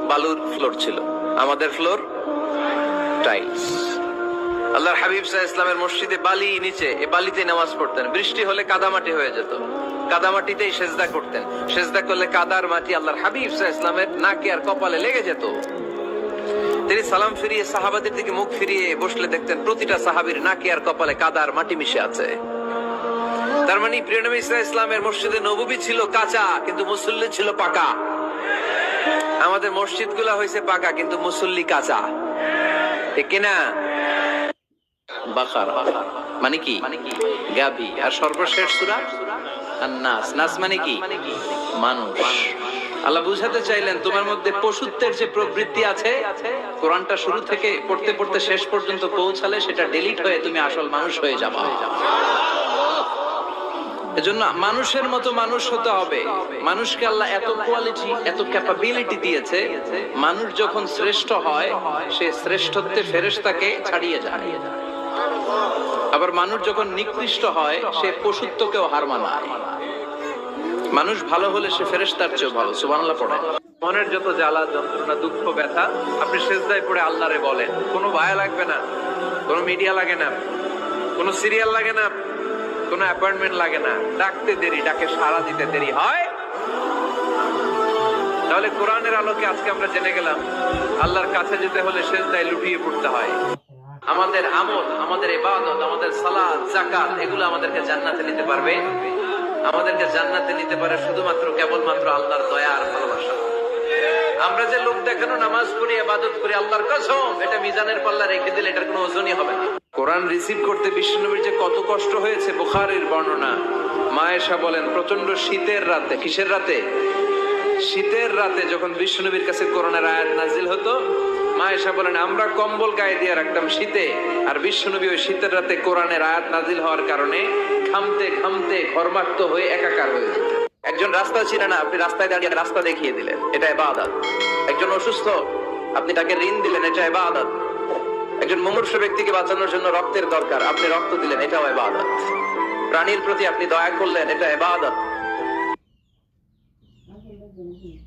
বালুর ফ্লোর ছিল, আমাদের ফ্লোর টাইলস। আল্লাহর হাবিব সাল্লাল্লাহু আলাইহি ওয়াসাল্লামের মসজিদে বালি নিচে, এই বালিতে নামাজ পড়তেন। বৃষ্টি হলে কাদামাটি হয়ে যেত, কাদামাটিতেই সেজদা করতেন। সেজদা করলে কাদার মাটি আল্লাহর হাবিব সাল্লাল্লাহু আলাইহি ওয়াসাল্লামের নাকে আর কপালে লেগে যেত। তিনি সালাম ফিরিয়ে সাহাবাদের দিকে মুখ ফিরিয়ে বসলে দেখতেন প্রতিটা সাহাবীর নাকে আর কপালে কাদার মাটি মিশে আছে। তার মানে প্রিয় নবী সাল্লাল্লাহু আলাইহি ওয়াসাল্লামের মসজিদে নববী ছিল কাঁচা, কিন্তু মুসল্লি ছিল পাকা। আমাদের মসজিদগুলো হয়েছে পাকা, কিন্তু মুসল্লি কাঁচা, ঠিক কিনা? বাকারা মানে কি? গাভী। আর সর্বশেষ সূরা আন-নাস। নাস মানে কি? মানুষ। আল্লাহ বুঝাতে চাইলেন তোমার মধ্যে পশুত্বের যে প্রবৃত্তি আছে, কোরআনটা শুরু থেকে পড়তে পড়তে শেষ পর্যন্ত পৌঁছালে সেটা ডিলিট হয়ে তুমি আসল মানুষ হয়ে যাবে। এজন্য মানুষের মতো মানুষ হতে হবে। মানুষকে আল্লাহ এত কোয়ালিটি, এত ক্যাপাবিলিটি দিয়েছে, মানুষ যখন শ্রেষ্ঠ হয় সে শ্রেষ্ঠত্বে ফেরেশতাকে ছাড়িয়ে যায়। আবার মানুষ যখন নিকৃষ্ট হয় সে পশুত্বকেও হার মানায়। মানুষ ভালো হলে সে ফেরেশতার চেয়ে ভালো। সুবহানাল্লাহ পড়ে। মনের যত জ্বালা যন্ত্রণা দুঃখ ব্যথা আপনি সেজদায় পড়ে আল্লাহরে বলেন। কোনো ভায়া লাগবে না, কোনো মিডিয়া লাগে না, কোনো সিরিয়াল লাগে না, কোনো অ্যাপয়েন্টমেন্ট লাগে না। ডাকতে দেরি, ডাকে সাড়া দিতে দেরি হয়। তাহলে কোরআনের আলোকে আজকে আমরা জেনে গেলাম আল্লাহর কাছে যেতে হলে সেজদায় লুটিয়ে পড়তে হয়। আমাদের আমল, আমাদের ইবাদত, আমাদের সালাত, যাকাত এগুলো আমাদেরকে জান্নাতে নিতে পারবে। আমাদেরকে জান্নাতে নিতে পারে শুধুমাত্র কেবলমাত্র আল্লাহর দয়া আর ভালোবাসা। আমরা যে লোক দেখানো নামাজ পড়ি, ইবাদত করি, আল্লাহর কসম এটা মিজানের পাল্লা রেখে দিলে এটার কোনো ওজনই হবে না। কোরআন রিসিভ করতে বিশ্বনবীর যে কত কষ্ট হয়েছে, বুখারীর বর্ণনা। মা আয়েশা বলেন প্রচন্ড শীতের রাতে, কিসের রাতে? শীতের রাতে যখন বিশ্বনবীর কাছে কোরআনের আয়াত নাজিল হতো, মা আয়েশা বলেন আমরা কম্বল গায়ে দিয়ে রাখতাম শীতে, আর বিশ্বনবী ওই শীতের রাতে কোরআনের আয়াত নাজিল হওয়ার কারণে ঘামতে ঘামতে ঘর্মাক্ত হয়ে একাকার হয়ে যেত। একজন রাস্তা ছিল না, আপনি রাস্তায় দাঁড়িয়ে রাস্তা দেখিয়ে দিলেন, এটা ইবাদত। একজন অসুস্থ, আপনি তাকে ঋণ দিলেন, এটা ইবাদত। একজন মুমূর্ষু ব্যক্তিকে বাঁচানোর জন্য রক্তের দরকার, আপনি রক্ত দিলেন, এটাও ইবাদত। প্রাণীর প্রতি আপনি দয়া করলেন, এটা ইবাদত।